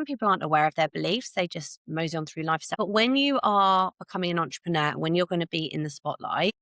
people aren't aware of their beliefs. They just mosey on through life. But when you are becoming an entrepreneur, when you're going to be in the spotlight,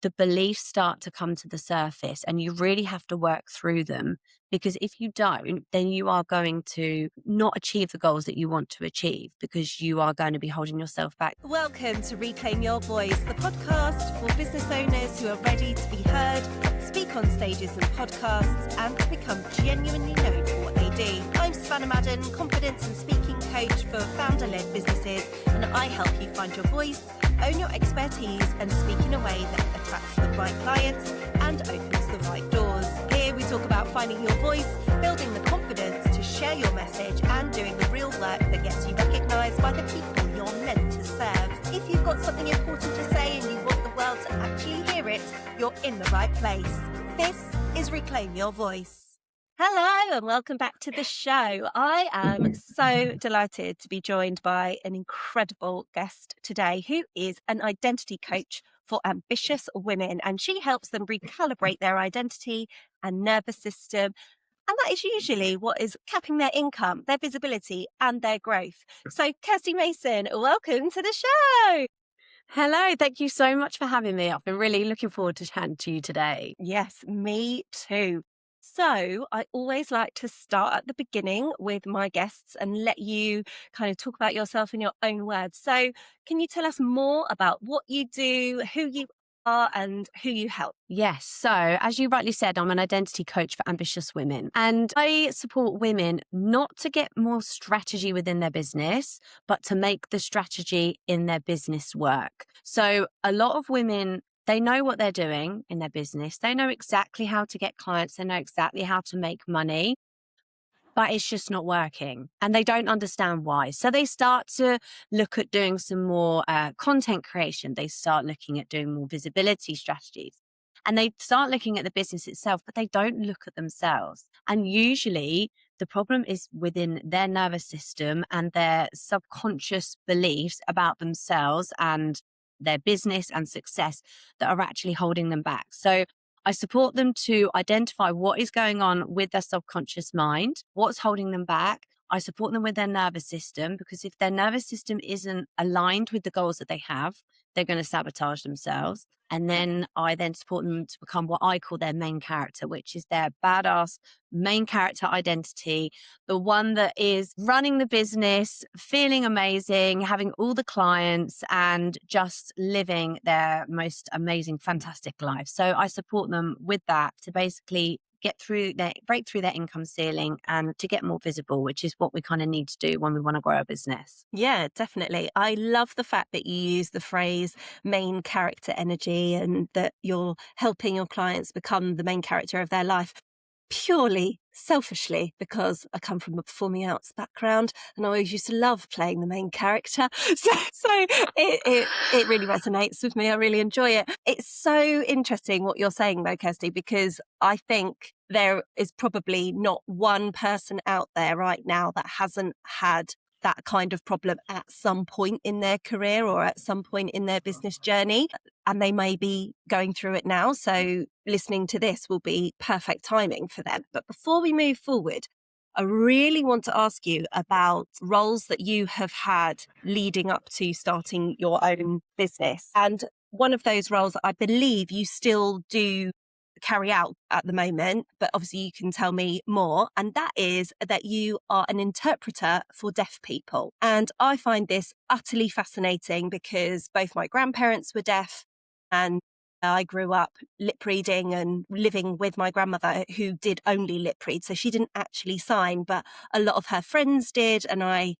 the beliefs start to come to the surface and you really have to work through them, because if you don't, then you are going to not achieve the goals that you want to achieve, because you are going to be holding yourself back. Welcome to Reclaim Your Voice, the podcast for business owners who are ready to be heard, speak on stages and podcasts, and to become genuinely known for what they do. I'm Savannah Madden, confidence and speaking coach for founder-led businesses, and I help you find your voice, own your expertise, and speak in a way that attracts the right clients and opens the right doors. Here we talk about finding your voice, building the confidence to share your message, and doing the real work that gets you recognised by the people you're meant to serve. If you've got something important to say and you want the world to actually hear it, you're in the right place. This is Reclaim Your Voice. Hello and welcome back to the show. I am so delighted to be joined by an incredible guest today who is an identity coach for ambitious women, and she helps them recalibrate their identity and nervous system. And that is usually what is capping their income, their visibility and their growth. So Kirsty Mason, welcome to the show. Hello, thank you so much for having me. I've been really looking forward to chatting to you today. Yes, me too. So I always like to start at the beginning with my guests and let you kind of talk about yourself in your own words. So can you tell us more about what you do, who you are and who you help? Yes. So as you rightly said, I'm an identity coach for ambitious women, and I support women not to get more strategy within their business, but to make the strategy in their business work. So a lot of women, they know what they're doing in their business. They know exactly how to get clients. They know exactly how to make money, but it's just not working and they don't understand why. So they start to look at doing some more content creation. They start looking at doing more visibility strategies, and they start looking at the business itself, but they don't look at themselves. And usually the problem is within their nervous system and their subconscious beliefs about themselves and their business and success that are actually holding them back. So I support them to identify what is going on with their subconscious mind, what's holding them back. I support them with their nervous system, because if their nervous system isn't aligned with the goals that they have, they're going to sabotage themselves. And then I support them to become what I call their main character, which is their badass main character identity, the one that is running the business, feeling amazing, having all the clients, and just living their most amazing, fantastic life. So I support them with that to basically break through their income ceiling and to get more visible, which is what we kind of need to do when we want to grow a business. Yeah, definitely. I love the fact that you use the phrase main character energy and that you're helping your clients become the main character of their life. Purely selfishly, because I come from a performing arts background and I always used to love playing the main character. So it really resonates with me. I really enjoy it. It's so interesting what you're saying though, Kirsty, because I think there is probably not one person out there right now that hasn't had that kind of problem at some point in their career or at some point in their business journey. And they may be going through it now. So listening to this will be perfect timing for them. But before we move forward, I really want to ask you about roles that you have had leading up to starting your own business. And one of those roles I believe you still do carry out at the moment, but obviously you can tell me more, and that is that you are an interpreter for deaf people. And I find this utterly fascinating because both my grandparents were deaf and I grew up lip reading and living with my grandmother who did only lip read. So she didn't actually sign, but a lot of her friends did. And I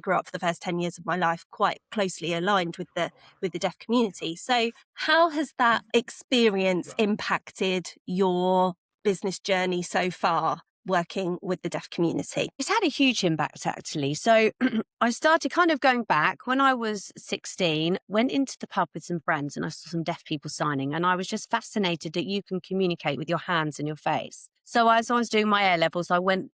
grew up for the first 10 years of my life quite closely aligned with the deaf community. So how has that experience impacted your business journey so far, working with the deaf community? It's had a huge impact, actually. So I started kind of going back when I was 16, went into the pub with some friends and I saw some deaf people signing. And I was just fascinated that you can communicate with your hands and your face. So as I was doing my A levels, I went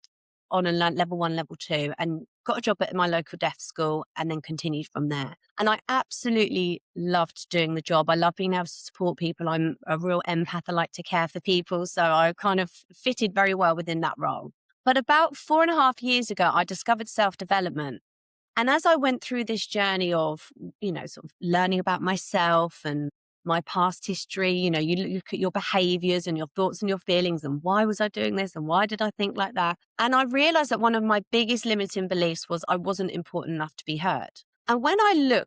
on and learned level 1, level 2, and got a job at my local deaf school and then continued from there. And I absolutely loved doing the job. I love being able to support people. I'm a real empath. I like to care for people. So I kind of fitted very well within that role. But about 4.5 years ago, I discovered self-development. And as I went through this journey of, sort of learning about myself and my past history, you look at your behaviors and your thoughts and your feelings and why was I doing this and why did I think like that? And I realized that one of my biggest limiting beliefs was I wasn't important enough to be heard. And when I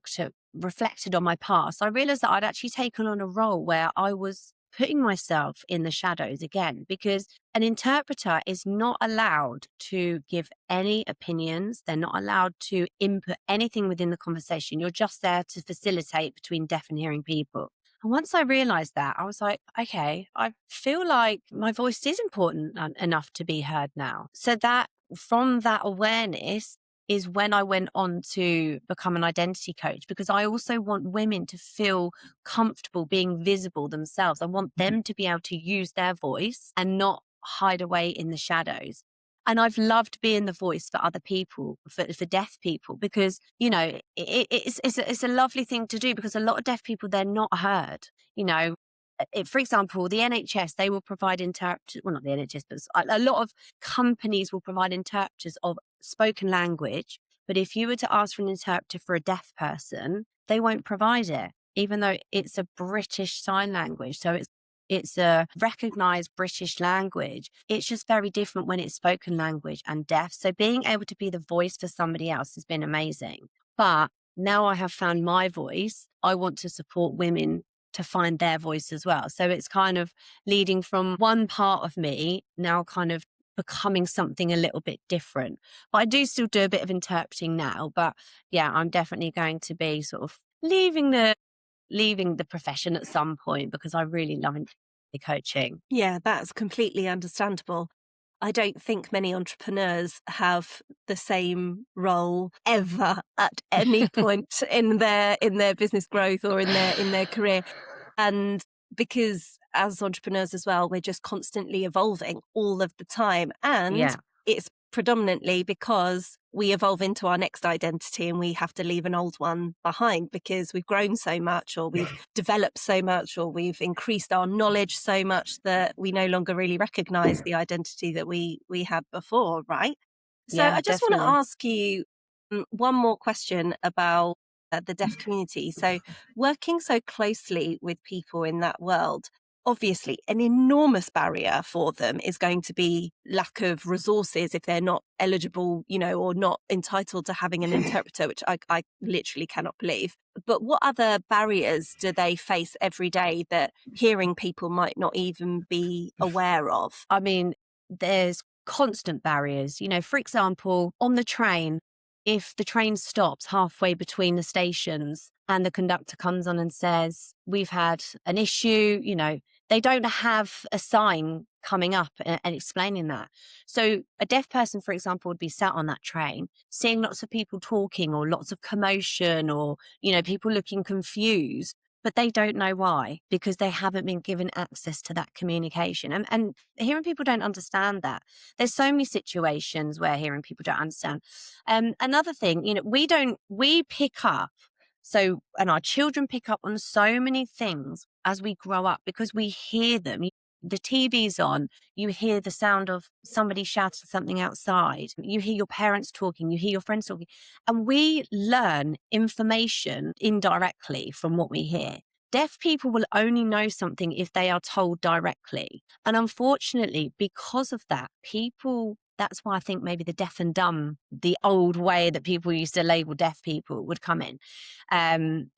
reflected on my past, I realized that I'd actually taken on a role where I was putting myself in the shadows again, because an interpreter is not allowed to give any opinions. They're not allowed to input anything within the conversation. You're just there to facilitate between deaf and hearing people. And once I realized that, I was like, okay, I feel like my voice is important enough to be heard now. So that from that awareness is when I went on to become an identity coach, because I also want women to feel comfortable being visible themselves. I want them to be able to use their voice and not hide away in the shadows. And I've loved being the voice for other people, for deaf people, because, it's a lovely thing to do, because a lot of deaf people, they're not heard. For example, the NHS, they will provide interpreters, well, not the NHS, but a lot of companies will provide interpreters of spoken language. But if you were to ask for an interpreter for a deaf person, they won't provide it, even though it's a British Sign Language. So it's a recognized British language. It's just very different when it's spoken language and deaf. So being able to be the voice for somebody else has been amazing. But now I have found my voice, I want to support women to find their voice as well. So it's kind of leading from one part of me now kind of becoming something a little bit different. But I do still do a bit of interpreting now. But yeah, I'm definitely going to be sort of leaving the profession at some point, because I really love the coaching. Yeah, that's completely understandable. I don't think many entrepreneurs have the same role ever at any point in their business growth or in their career. And because as entrepreneurs as well, we're just constantly evolving all of the time. And Yeah. it's predominantly because we evolve into our next identity and we have to leave an old one behind because we've grown so much, or we've developed so much, or we've increased our knowledge so much that we no longer really recognize the identity that we had before, right? So Yeah, I just want to definitely. ask you one more question about the deaf community. So working so closely with people in that world, obviously an enormous barrier for them is going to be lack of resources if they're not eligible, or not entitled to having an interpreter, which I literally cannot believe. But what other barriers do they face every day that hearing people might not even be aware of? I mean, there's constant barriers. For example, on the train, if the train stops halfway between the stations and the conductor comes on and says, we've had an issue, they don't have a sign coming up and explaining that. So a deaf person, for example, would be sat on that train, seeing lots of people talking or lots of commotion or, people looking confused, but they don't know why, because they haven't been given access to that communication. And hearing people don't understand that. There's so many situations where hearing people don't understand. Another thing, we pick up, and our children pick up on so many things as we grow up because we hear them. The TV's on, you hear the sound of somebody shouting something outside, you hear your parents talking, you hear your friends talking, and we learn information indirectly from what we hear. Deaf people will only know something if they are told directly. And unfortunately, because of that, that's why I think maybe the deaf and dumb, the old way that people used to label deaf people, would come in.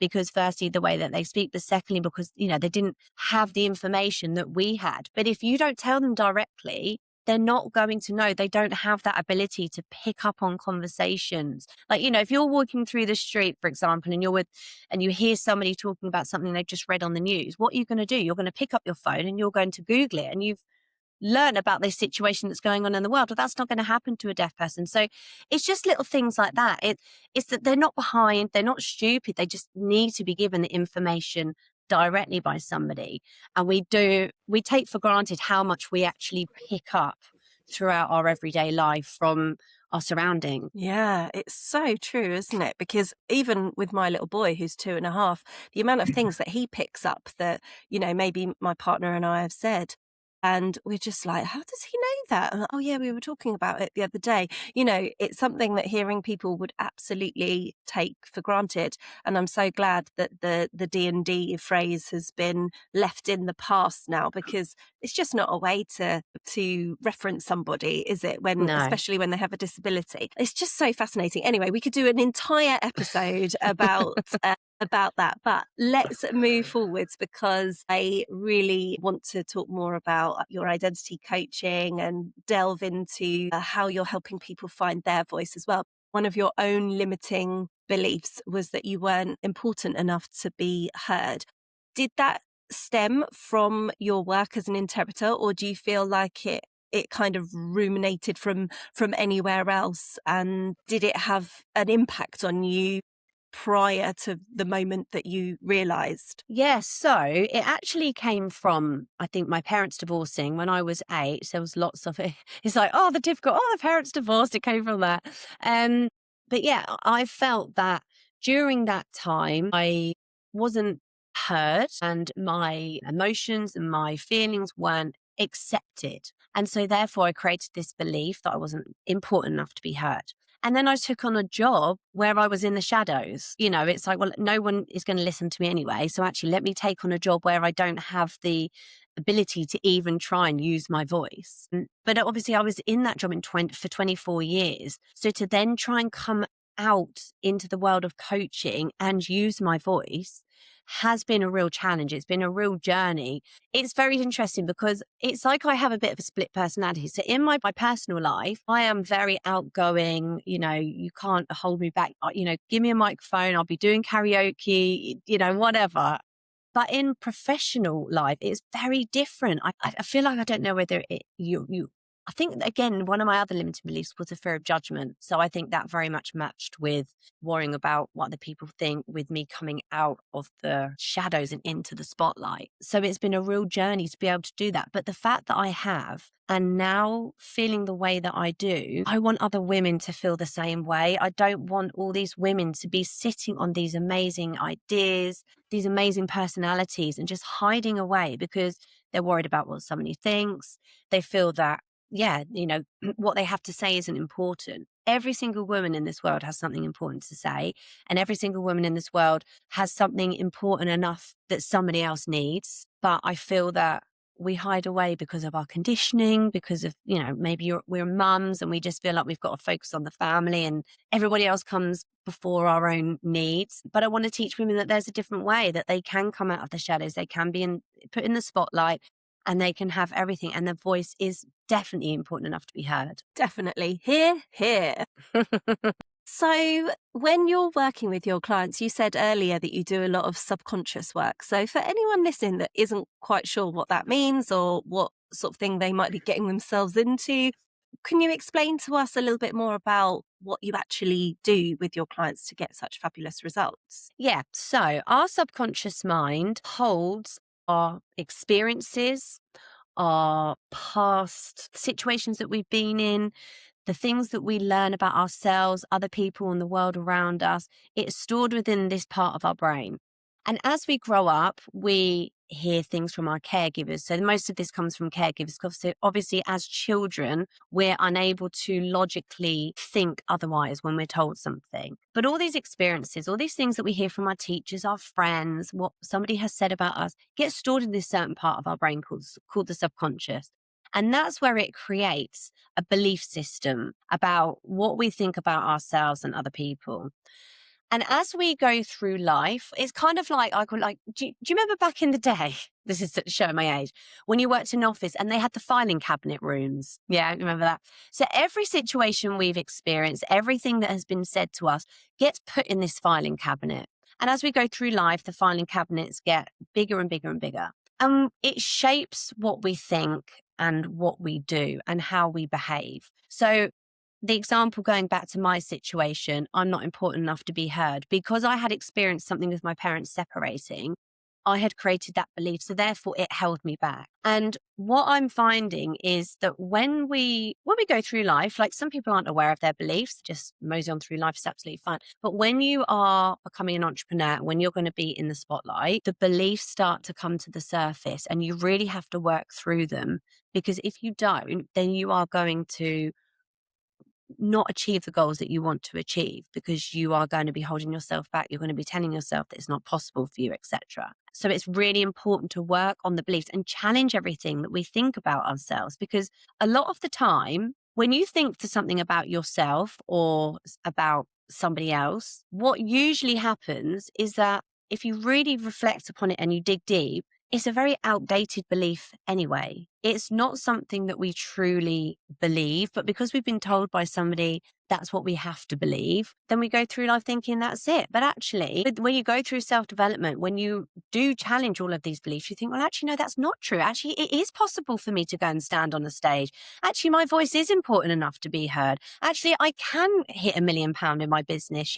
Because firstly, the way that they speak, but secondly, because, they didn't have the information that we had. But if you don't tell them directly, they're not going to know. They don't have that ability to pick up on conversations. Like, if you're walking through the street, for example, and you hear somebody talking about something they've just read on the news, what are you going to do? You're going to pick up your phone and you're going to Google it, and you've learn about this situation that's going on in the world. But that's not going to happen to a deaf person. So it's just little things like that. It's that they're not behind, they're not stupid. They just need to be given the information directly by somebody. And we take for granted how much we actually pick up throughout our everyday life from our surroundings. Yeah, it's so true, isn't it? Because even with my little boy who's 2.5, the amount of things that he picks up that, maybe my partner and I have said And we're just like, how does he know that? And, oh, yeah, we were talking about it the other day. It's something that hearing people would absolutely take for granted. And I'm so glad that the D&D phrase has been left in the past now, because it's just not a way to reference somebody, is it? No. Especially when they have a disability. It's just so fascinating. Anyway, we could do an entire episode about that. But let's move forwards, because I really want to talk more about your identity coaching and delve into how you're helping people find their voice as well. One of your own limiting beliefs was that you weren't important enough to be heard. Did that stem from your work as an interpreter, or do you feel like it kind of ruminated from anywhere else? And did it have an impact on you prior to the moment that you realised? Yes, so it actually came from, I think, my parents divorcing when I was 8. So there was lots of it. It's like, oh, the parents divorced. It came from that. Um, but yeah, I felt that during that time, I wasn't heard and my emotions and my feelings weren't accepted. And so therefore, I created this belief that I wasn't important enough to be heard. And then I took on a job where I was in the shadows. It's like, well, no one is going to listen to me anyway. So actually, let me take on a job where I don't have the ability to even try and use my voice. But obviously, I was in that job for 24 years. So to then try and come out into the world of coaching and use my voice has been a real challenge. It's been a real journey. It's very interesting because it's like I have a bit of a split personality. So in my personal life, I am very outgoing. You can't hold me back. Give me a microphone. I'll be doing karaoke, whatever. But in professional life, it's very different. I feel like I don't know whether I think, again, one of my other limiting beliefs was a fear of judgment. So I think that very much matched with worrying about what other people think with me coming out of the shadows and into the spotlight. So it's been a real journey to be able to do that. But the fact that I have, and now feeling the way that I do, I want other women to feel the same way. I don't want all these women to be sitting on these amazing ideas, these amazing personalities, and just hiding away because they're worried about what somebody thinks. They feel that, what they have to say isn't important. Every single woman in this world has something important to say, and every single woman in this world has something important enough that somebody else needs. But I feel that we hide away because of our conditioning, because of, maybe we're mums and we just feel like we've got to focus on the family and everybody else comes before our own needs. But I want to teach women that there's a different way, that they can come out of the shadows, they can be put in the spotlight, and they can have everything. And their voice is definitely important enough to be heard. Definitely. Hear, hear. So when you're working with your clients, you said earlier that you do a lot of subconscious work. So for anyone listening that isn't quite sure what that means or what sort of thing they might be getting themselves into, can you explain to us a little bit more about what you actually do with your clients to get such fabulous results? Yeah. So our subconscious mind holds our experiences, our past situations that we've been in, the things that we learn about ourselves, other people, and the world around us. It's stored within this part of our brain. And as we grow up, we hear things from our caregivers. So most of this comes from caregivers, because obviously as children, we're unable to logically think otherwise when we're told something. But all these experiences, all these things that we hear from our teachers, our friends, what somebody has said about us, get stored in this certain part of our brain called the subconscious. And that's where it creates a belief system about what we think about ourselves and other people. And as we go through life, it's kind of like, do you remember back in the day? This is showing my age. When you worked in an office and they had the filing cabinet rooms. Yeah, remember that? So every situation we've experienced, everything that has been said to us gets put in this filing cabinet. And as we go through life, the filing cabinets get bigger and bigger and bigger. And it shapes what we think and what we do and how we behave. So the example, going back to my situation, I'm not important enough to be heard because I had experienced something with my parents separating. I had created that belief. So therefore it held me back. And what I'm finding is that when we go through life, like some people aren't aware of their beliefs, just mosey on through life is absolutely fine. But when you are becoming an entrepreneur, when you're going to be in the spotlight, the beliefs start to come to the surface and you really have to work through them, because if you don't, then you are going to not achieve the goals that you want to achieve, because you are going to be holding yourself back. You're going to be telling yourself that it's not possible for you, etc. So it's really important to work on the beliefs and challenge everything that we think about ourselves, because a lot of the time when you think to something about yourself or about somebody else, what usually happens is that if you really reflect upon it and you dig deep, it's a very outdated belief anyway. It's not something that we truly believe, but because we've been told by somebody that's what we have to believe, then we go through life thinking that's it. But actually, when you go through self-development, when you do challenge all of these beliefs, you think, well, actually, no, that's not true. Actually, it is possible for me to go and stand on the stage. Actually, my voice is important enough to be heard. Actually, I can hit £1 million in my business.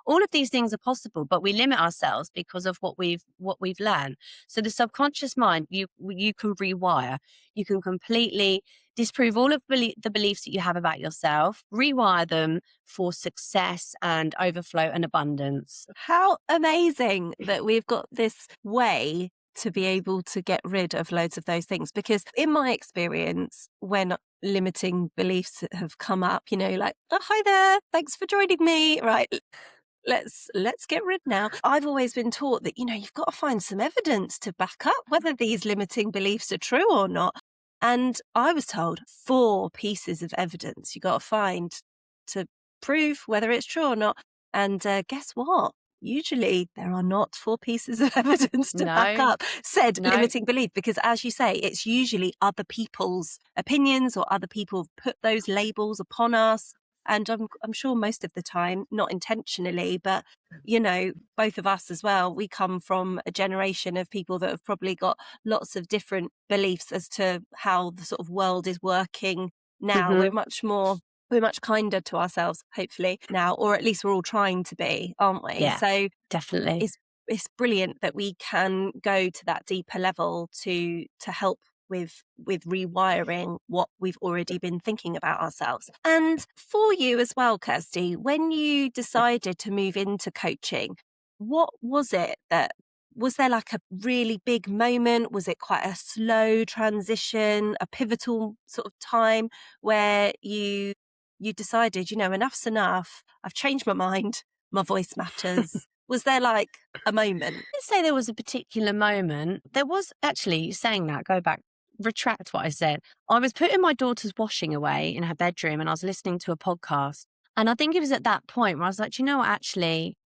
All of these things are possible, but we limit ourselves because of what we've learned. So the subconscious mind, you can rewire. You can completely disprove all of the beliefs that you have about yourself, rewire them for success and overflow and abundance. How amazing that we've got this way to be able to get rid of loads of those things. Because in my experience, when limiting beliefs have come up, like, oh, hi there, thanks for joining me. Right. Let's get rid now. I've always been taught that, you've got to find some evidence to back up whether these limiting beliefs are true or not. And I was told 4 pieces of evidence you got to find to prove whether it's true or not. And guess what? Usually there are not 4 pieces of evidence to back No, up said no. limiting belief, because as you say, it's usually other people's opinions or other people have put those labels upon us. And I'm sure most of the time, not intentionally, but, both of us as well, we come from a generation of people that have probably got lots of different beliefs as to how the sort of world is working now. Mm-hmm. We're much kinder to ourselves, hopefully, now, or at least we're all trying to be, aren't we? Yeah, So definitely. it's brilliant that we can go to that deeper level to help with rewiring what we've already been thinking about ourselves. And for you as well, Kirsty, when you decided to move into coaching, what was it was there like a really big moment? Was it quite a slow transition, a pivotal sort of time where you decided, enough's enough, I've changed my mind, my voice matters? Was there like a moment? I'd say there was a particular moment. There was actually, saying that, go back, retract what I said. I was putting my daughter's washing away in her bedroom and I was listening to a podcast. And I think it was at that point where I was like, you know what, actually,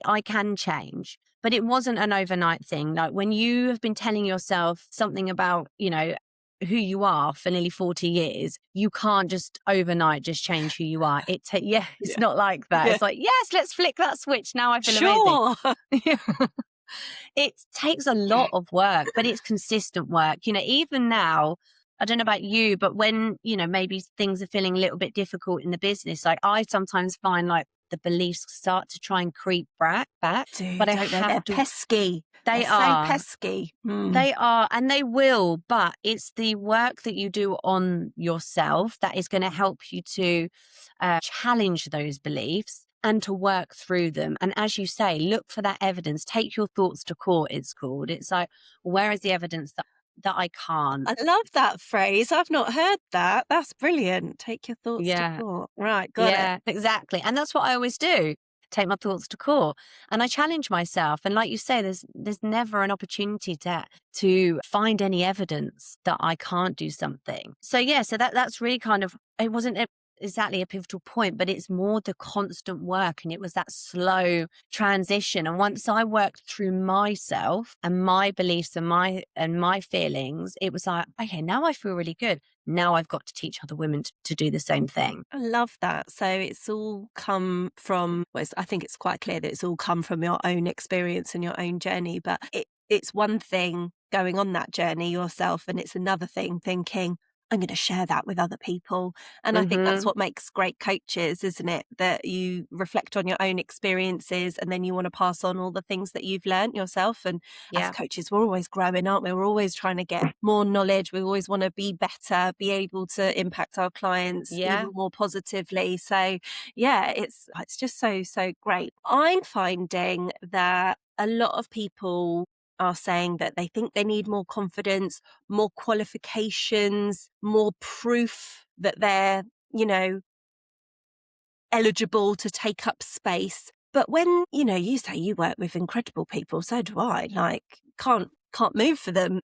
I can change. But it wasn't an overnight thing. Like when you have been telling yourself something about, who you are for nearly 40 years, you can't just overnight just change who you are. It's Yeah. not like that. Yeah. It's like, yes, let's flick that switch. Now I feel Sure. amazing. It takes a lot of work, but it's consistent work. Even now, I don't know about you, but when, maybe things are feeling a little bit difficult in the business, like I sometimes find like the beliefs start to try and creep back, Dude, but I don't they? have They're to. pesky. They They're are. so pesky. They are, and they will, but it's the work that you do on yourself that is going to help you to challenge those beliefs and to work through them. And as you say, look for that evidence. Take your thoughts to court, it's called. It's like, where is the evidence that I can't? I love that phrase. I've not heard that. That's brilliant. Take your thoughts to Yeah. court. Right, got it. Yeah, exactly. And that's what I always do. Take my thoughts to court and I challenge myself. And like you say, there's never an opportunity to find any evidence that I can't do something. So yeah, so that's really kind of, it wasn't exactly a pivotal point, but it's more the constant work. And it was that slow transition. And once I worked through myself and my beliefs and my feelings, it was like, okay, now I feel really good. Now I've got to teach other women to do the same thing. I love that. So it's all come from, I think it's quite clear that it's all come from your own experience and your own journey, but it's one thing going on that journey yourself, and it's another thing thinking, I'm going to share that with other people. And I think that's Hmm. what makes great coaches, isn't it? That you reflect on your own experiences and then you want to pass on all the things that you've learned yourself. And as Yeah. coaches, we're always growing, aren't we? We're always trying to get more knowledge. We always want to be better, be able to impact our clients Yeah. even more positively. So yeah, it's just so great. I'm finding that a lot of people are saying that they think they need more confidence, more qualifications, more proof that they're, eligible to take up space. But when, you say you work with incredible people, so do I, like can't move for them,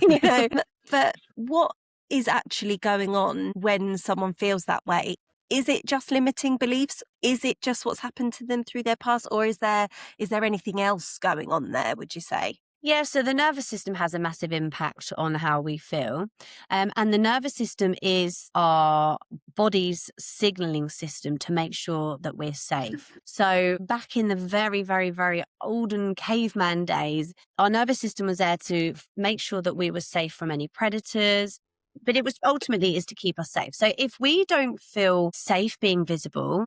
you know. But what is actually going on when someone feels that way? Is it just limiting beliefs? Is it just what's happened to them through their past? Or is there anything else going on there, would you say? Yeah, so the nervous system has a massive impact on how we feel. And the nervous system is our body's signaling system to make sure that we're safe. So, back in the very, very, very olden caveman days, our nervous system was there to make sure that we were safe from any predators. But it was ultimately is to keep us safe. So, if we don't feel safe being visible,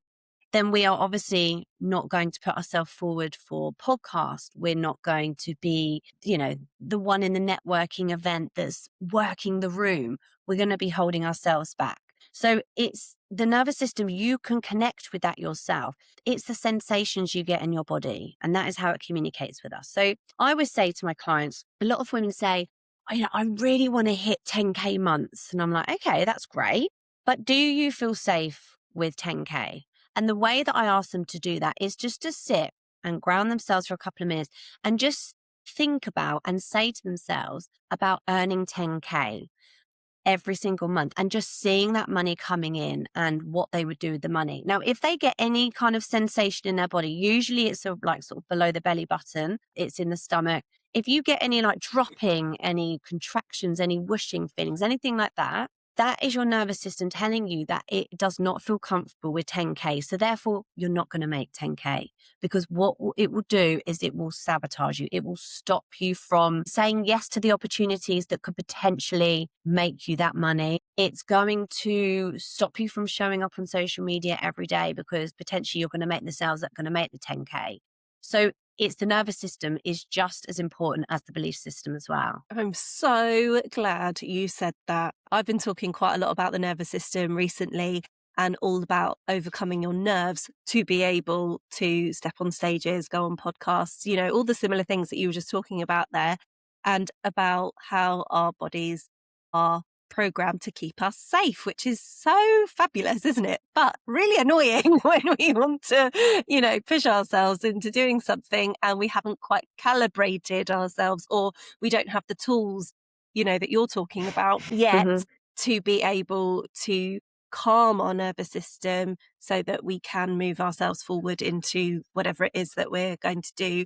then we are obviously not going to put ourselves forward for podcast. We're not going to be, the one in the networking event that's working the room. We're going to be holding ourselves back. So it's the nervous system. You can connect with that yourself. It's the sensations you get in your body, and that is how it communicates with us. So I always say to my clients, a lot of women say, I really want to hit 10K months. And I'm like, okay, that's great. But do you feel safe with 10K? And the way that I ask them to do that is just to sit and ground themselves for a couple of minutes and just think about and say to themselves about earning 10K every single month and just seeing that money coming in and what they would do with the money. Now, if they get any kind of sensation in their body, usually it's sort of below the belly button, it's in the stomach. If you get any like dropping, any contractions, any whooshing feelings, anything like that, that is your nervous system telling you that it does not feel comfortable with 10K. So therefore, you're not going to make 10K, because what it will do is it will sabotage you. It will stop you from saying yes to the opportunities that could potentially make you that money. It's going to stop you from showing up on social media every day because potentially you're going to make the sales that are going to make the 10K. So it's the nervous system is just as important as the belief system as well. I'm so glad you said that. I've been talking quite a lot about the nervous system recently and all about overcoming your nerves to be able to step on stages, go on podcasts, all the similar things that you were just talking about there, and about how our bodies are programmed to keep us safe, which is so fabulous, isn't it? But really annoying when we want to, push ourselves into doing something and we haven't quite calibrated ourselves, or we don't have the tools, that you're talking about yet Hmm. to be able to calm our nervous system so that we can move ourselves forward into whatever it is that we're going to do,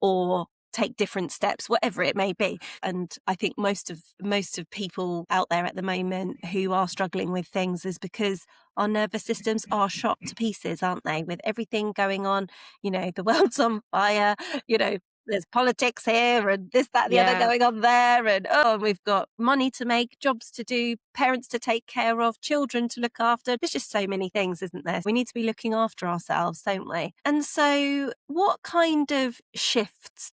or take different steps, whatever it may be. And I think most of people out there at the moment who are struggling with things is because our nervous systems are shot to pieces, aren't they? With everything going on, the world's on fire, there's politics here and this, that, and the other Yeah. going on there. And we've got money to make, jobs to do, parents to take care of, children to look after. There's just so many things, isn't there? We need to be looking after ourselves, don't we? And so what kind of shifts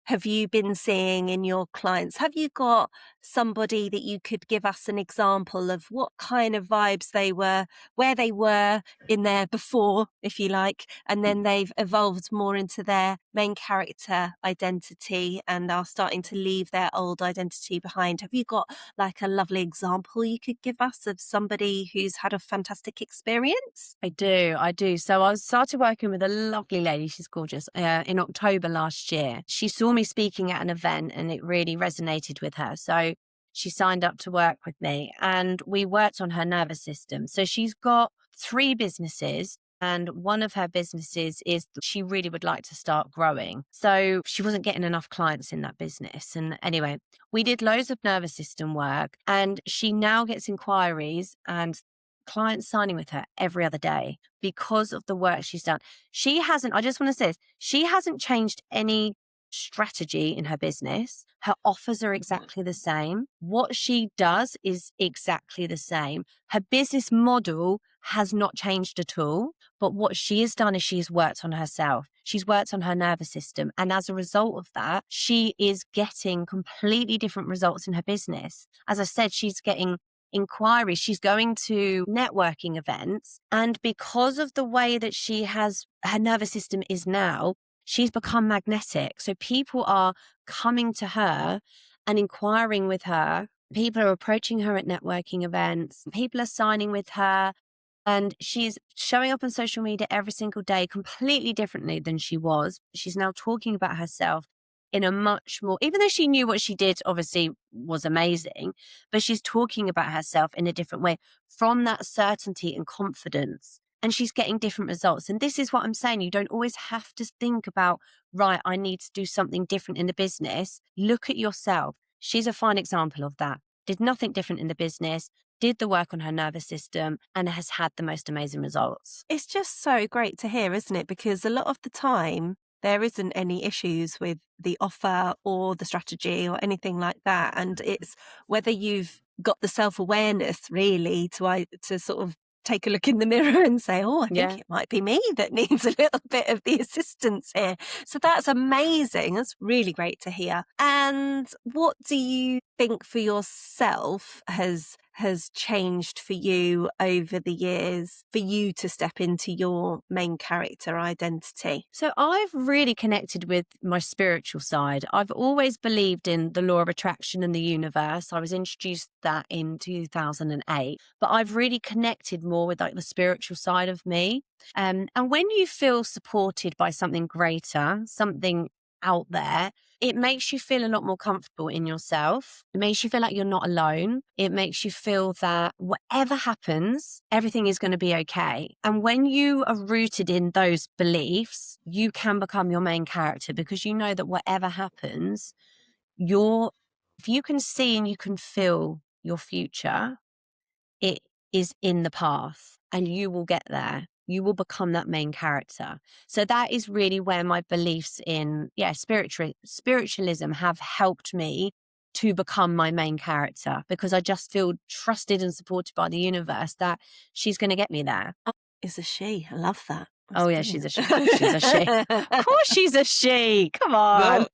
have you been seeing in your clients? Have you got somebody that you could give us an example of what kind of vibes they were, where they were in there before, if you like, and then they've evolved more into their main character identity and are starting to leave their old identity behind? Have you got like a lovely example you could give us of somebody who's had a fantastic experience? I do. So I started working with a lovely lady. She's gorgeous. In October last year, she saw me speaking at an event and it really resonated with her. So she signed up to work with me and we worked on her nervous system. So she's got 3 businesses. And one of her businesses is that she really would like to start growing. So she wasn't getting enough clients in that business. And anyway, we did loads of nervous system work and she now gets inquiries and clients signing with her every other day because of the work she's done. I just want to say this, she hasn't changed any strategy in her business. Her offers are exactly the same. What she does is exactly the same. Her business model has not changed at all. But what she has done is she's worked on herself. She's worked on her nervous system. And as a result of that, she is getting completely different results in her business. As I said, she's getting inquiries. She's going to networking events. And because of the way that her nervous system is now, she's become magnetic. So people are coming to her and inquiring with her. People are approaching her at networking events. People are signing with her. And she's showing up on social media every single day completely differently than she was. She's now talking about herself in a much more, even though she knew what she did obviously was amazing, but she's talking about herself in a different way from that certainty and confidence. And she's getting different results. And this is what I'm saying. You don't always have to think about, right, I need to do something different in the business. Look at yourself. She's a fine example of that. Did nothing different in the business, did the work on her nervous system, and has had the most amazing results. It's just so great to hear, isn't it? Because a lot of the time, there isn't any issues with the offer or the strategy or anything like that. And it's whether you've got the self-awareness really to sort of take a look in the mirror and say, oh, I think it might be me that needs a little bit of the assistance here. So that's amazing. That's really great to hear. And what do you think for yourself has changed for you over the years for you to step into your main character identity? So I've really connected with my spiritual side. I've always believed in the law of attraction and the universe. I was introduced to that in 2008, but I've really connected more with like the spiritual side of me. And when you feel supported by something greater, something out there, it makes you feel a lot more comfortable in yourself. It makes you feel like you're not alone. It makes you feel that whatever happens, everything is going to be okay. And when you are rooted in those beliefs, you can become your main character because you know that whatever happens, if you can see and you can feel your future, it is in the path and you will get there. You will become that main character. So that is really where my beliefs in, spiritualism have helped me to become my main character because I just feel trusted and supported by the universe that she's going to get me there. It's a she. I love that. That's brilliant. She's a she. Of course she's a she. Of course she's a she. Come on.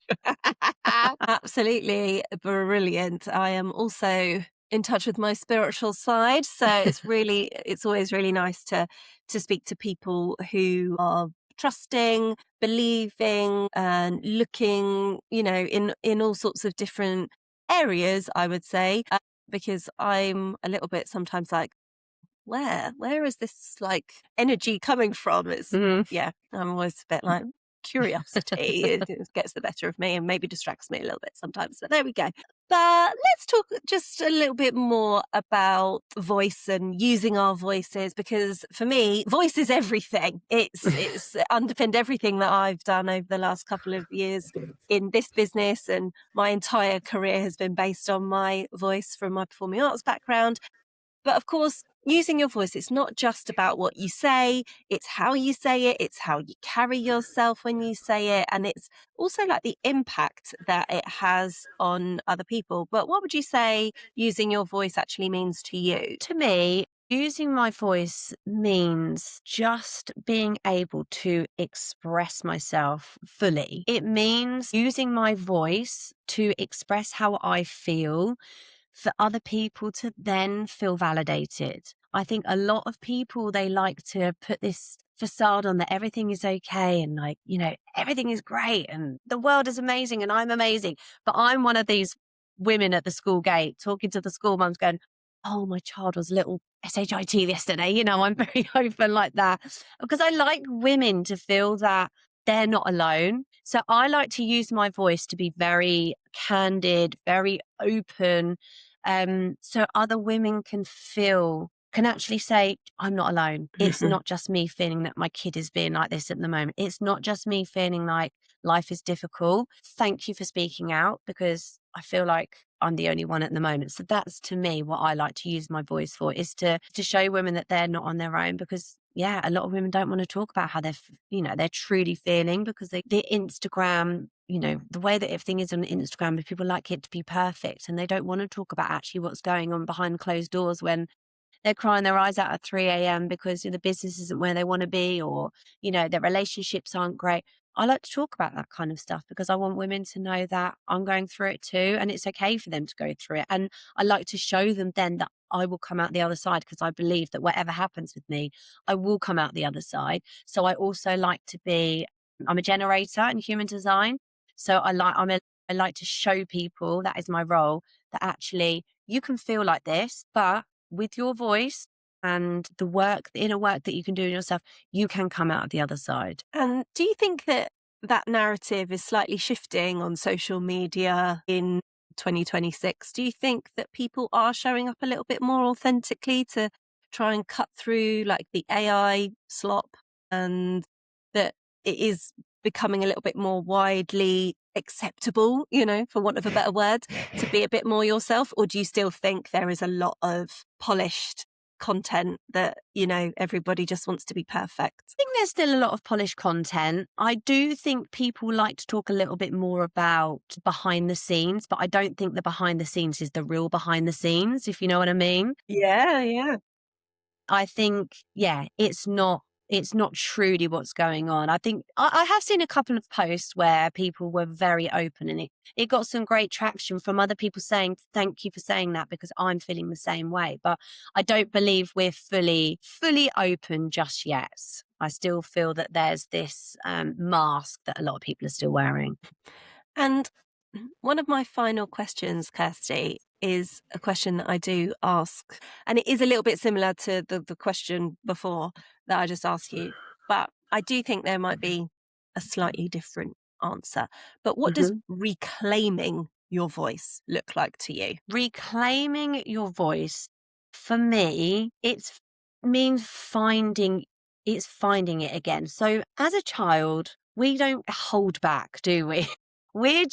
Absolutely brilliant. I am also in touch with my spiritual side. So it's always really nice to speak to people who are trusting, believing and looking, in all sorts of different areas, I would say, because I'm a little bit sometimes like, where is this like energy coming from? It's I'm always a bit like curiosity. It gets the better of me and maybe distracts me a little bit sometimes. But there we go. But let's talk just a little bit more about voice and using our voices, because for me, voice is everything. It's underpinned everything that I've done over the last couple of years in this business, and my entire career has been based on my voice from my performing arts background. But of course, using your voice, it's not just about what you say, it's how you say it, it's how you carry yourself when you say it, and it's also like the impact that it has on other people. But what would you say using your voice actually means to you? To me, using my voice means just being able to express myself fully. It means using my voice to express how I feel, for other people to then feel validated. I think a lot of people, they like to put this facade on that everything is okay and like, everything is great and the world is amazing and I'm amazing. But I'm one of these women at the school gate talking to the school mums going, oh, my child was a little SHIT yesterday. I'm very open like that because I like women to feel that they're not alone. So I like to use my voice to be very candid, very open, so other women can actually say, I'm not alone. It's not just me feeling that my kid is being like this at the moment. It's not just me feeling like life is difficult. Thank you for speaking out because I feel like I'm the only one at the moment. So that's, to me, what I like to use my voice for, is to show women that they're not on their own, because a lot of women don't want to talk about how they're truly feeling, because the Instagram the way that everything is on Instagram, people like it to be perfect and they don't want to talk about actually what's going on behind closed doors when they're crying their eyes out at 3 a.m. because the business isn't where they want to be, or, their relationships aren't great. I like to talk about that kind of stuff because I want women to know that I'm going through it too, and it's okay for them to go through it. And I like to show them then that I will come out the other side, because I believe that whatever happens with me, I will come out the other side. So I also like I'm a generator in human design. So I like to show people, that is my role, that actually you can feel like this, but with your voice and the inner work that you can do in yourself, you can come out the other side. And do you think that narrative is slightly shifting on social media in 2026? Do you think that people are showing up a little bit more authentically to try and cut through like the AI slop, and that it is becoming a little bit more widely acceptable, for want of a better word, to be a bit more yourself? Or do you still think there is a lot of polished content that, everybody just wants to be perfect? I think there's still a lot of polished content. I do think people like to talk a little bit more about behind the scenes, but I don't think the behind the scenes is the real behind the scenes, if you know what I mean. Yeah. I think, it's not truly what's going on. I think I have seen a couple of posts where people were very open, and it got some great traction from other people saying, thank you for saying that, because I'm feeling the same way. But I don't believe we're fully open just yet. I still feel that there's this mask that a lot of people are still wearing. And one of my final questions, Kirsty, is a question that I do ask, and it is a little bit similar to the question before that I just asked you, but I do think there might be a slightly different answer. But what does reclaiming your voice look like to you? Reclaiming your voice, for me, means finding it again. So as a child, we don't hold back, do we? We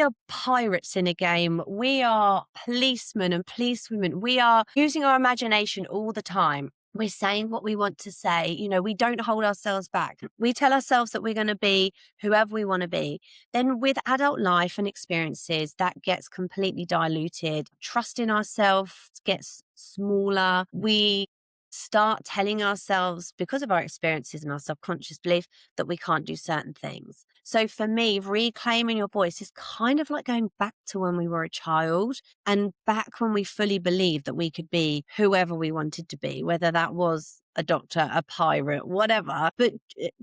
are pirates in a game. We are policemen and policewomen. We are using our imagination all the time. We're saying what we want to say. We don't hold ourselves back. We tell ourselves that we're going to be whoever we want to be. Then with adult life and experiences, that gets completely diluted. Trust in ourselves gets smaller. We start telling ourselves, because of our experiences and our subconscious belief, that we can't do certain things. So for me, reclaiming your voice is kind of like going back to when we were a child, and back when we fully believed that we could be whoever we wanted to be, whether that was a doctor, a pirate, whatever, but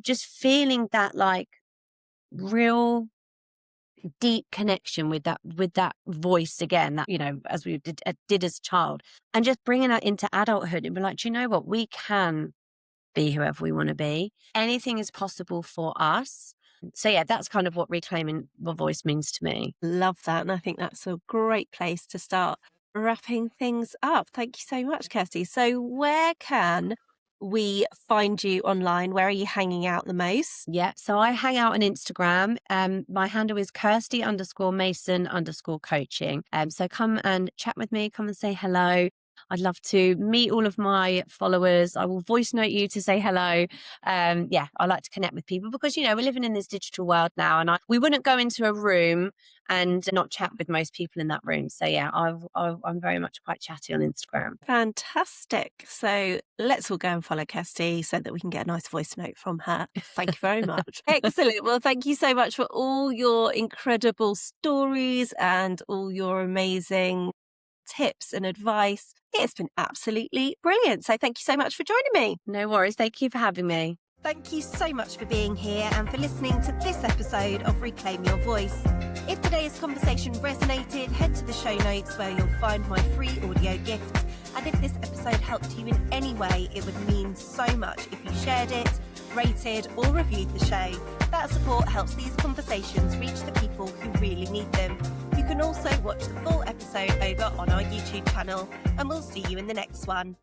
just feeling that like real deep connection with that voice again, that as we did as a child, and just bringing that into adulthood and be like, do you know what, we can be whoever we want to be. Anything is possible for us. So that's kind of what reclaiming the voice means to me. Love that, and I think that's a great place to start wrapping things up. Thank you so much, Kirsty. So where can we find you online? Where are you hanging out the most? Yeah, so I hang out on Instagram. My handle is Kirsty_Mason_coaching. So come and chat with me, come and say hello. I'd love to meet all of my followers. I will voice note you to say hello. I like to connect with people because, we're living in this digital world now, and we wouldn't go into a room and not chat with most people in that room. So I'm very much quite chatty on Instagram. Fantastic. So let's all go and follow Kirsty so that we can get a nice voice note from her. Thank you very much. Excellent. Well, thank you so much for all your incredible stories and all your amazing tips and advice. It's been absolutely brilliant. So thank you so much for joining me. No worries. Thank you for having me. Thank you so much for being here and for listening to this episode of Reclaim Your Voice. If today's conversation resonated, head to the show notes where you'll find my free audio gift. And if this episode helped you in any way, it would mean so much if you shared it, rated or reviewed the show. That support helps these conversations reach the people who really need them. You can also watch the full episode over on our YouTube channel, and we'll see you in the next one.